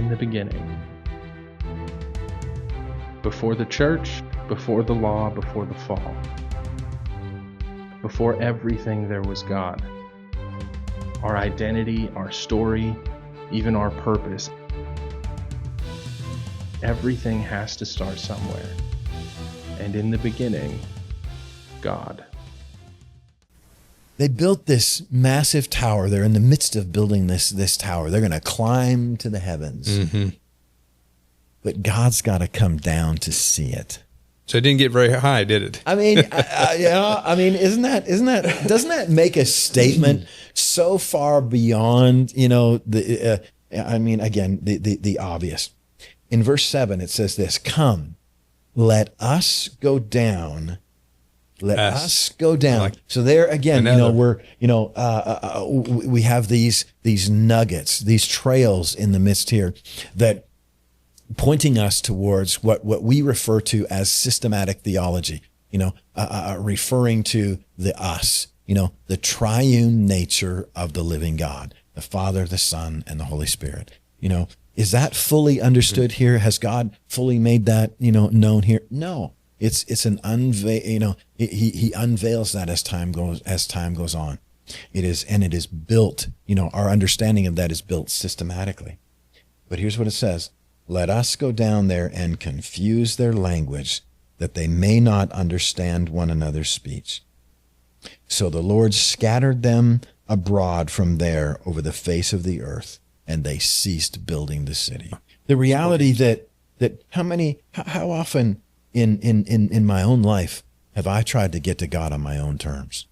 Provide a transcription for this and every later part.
in the beginning. Before the church, before the law, before the fall. Before everything there was God. Our identity, our story, even our purpose. Everything has to start somewhere. And in the beginning, God. They built this massive tower. They're in the midst of building this tower. They're going to climb to the heavens. Mm-hmm. But God's got to come down to see it. So it didn't get very high, did it? I mean, doesn't that make a statement so far beyond, the obvious? In verse 7, it says this, "Come, let us go down. Let us go down." Like so there again, we have these nuggets, these trails in the midst here that pointing us towards what we refer to as systematic theology, referring to the us, the triune nature of the living God, the Father, the Son, and the Holy Spirit. Is that fully understood here? Has God fully made that, known here? No. It's an unveil, he unveils that as time goes on. It is built, our understanding of that is built systematically. But here's what it says. "Let us go down there and confuse their language, that they may not understand one another's speech." So the Lord scattered them abroad from there over the face of the earth, and they ceased building the city. The reality that how often in my own life have I tried to get to God on my own terms?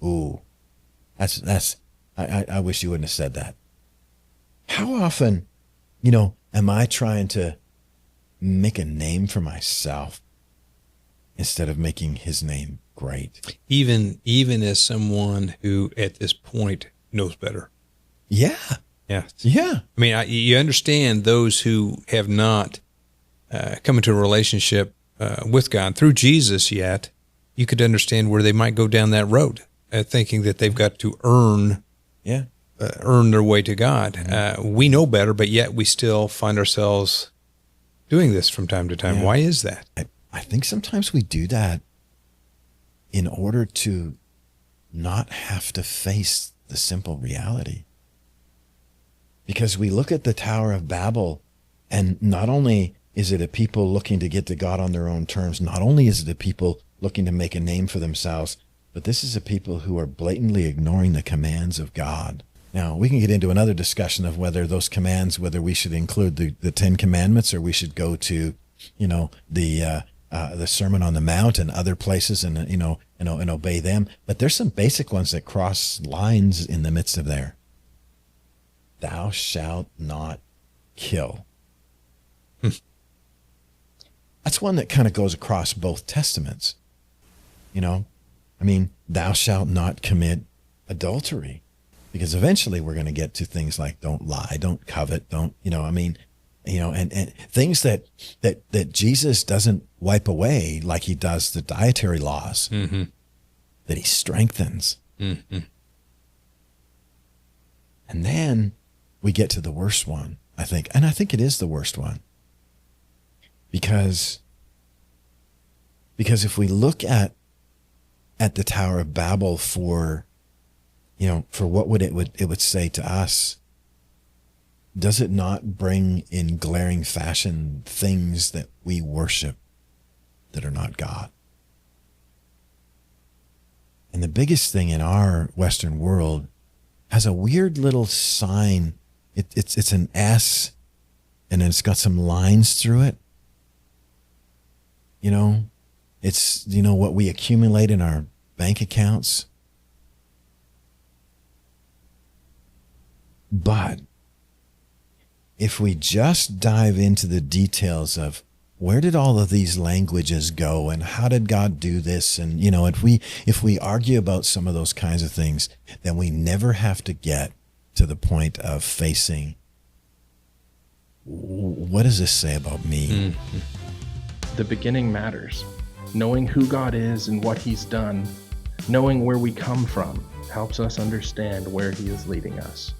Ooh, I wish you wouldn't have said that. How often, am I trying to make a name for myself instead of making his name great? Even as someone who at this point knows better. Yeah. Yeah. Yeah. I mean, you understand those who have not come into a relationship with God through Jesus yet. You could understand where they might go down that road, thinking that they've got to earn their way to God. Mm-hmm. We know better, but yet we still find ourselves doing this from time to time. Yeah. Why is that? I think sometimes we do that in order to not have to face the simple reality. Because we look at the Tower of Babel, and not only is it a people looking to get to God on their own terms, not only is it a people looking to make a name for themselves, but this is a people who are blatantly ignoring the commands of God. Now, we can get into another discussion of whether those commands, whether we should include the 10 Commandments, or we should go to, the Sermon on the Mount and other places and obey them. But there's some basic ones that cross lines in the midst of there. Thou shalt not kill. That's one that kind of goes across both testaments. Thou shalt not commit adultery. Because eventually we're going to get to things like don't lie, don't covet, and things that Jesus doesn't wipe away like he does the dietary laws, mm-hmm. that he strengthens. Mm-hmm. And then we get to the worst one, I think. And I think it is the worst one. Because if we look at the Tower of Babel for what it would say to us, does it not bring in glaring fashion things that we worship that are not God? And the biggest thing in our Western world has a weird little sign. It's an S, and it's got some lines through it. It's what we accumulate in our bank accounts. But if we just dive into the details of where did all of these languages go and how did God do this? And, if we argue about some of those kinds of things, then we never have to get to the point of facing, what does this say about me? Mm-hmm. The beginning matters. Knowing who God is and what he's done, knowing where we come from, helps us understand where he is leading us.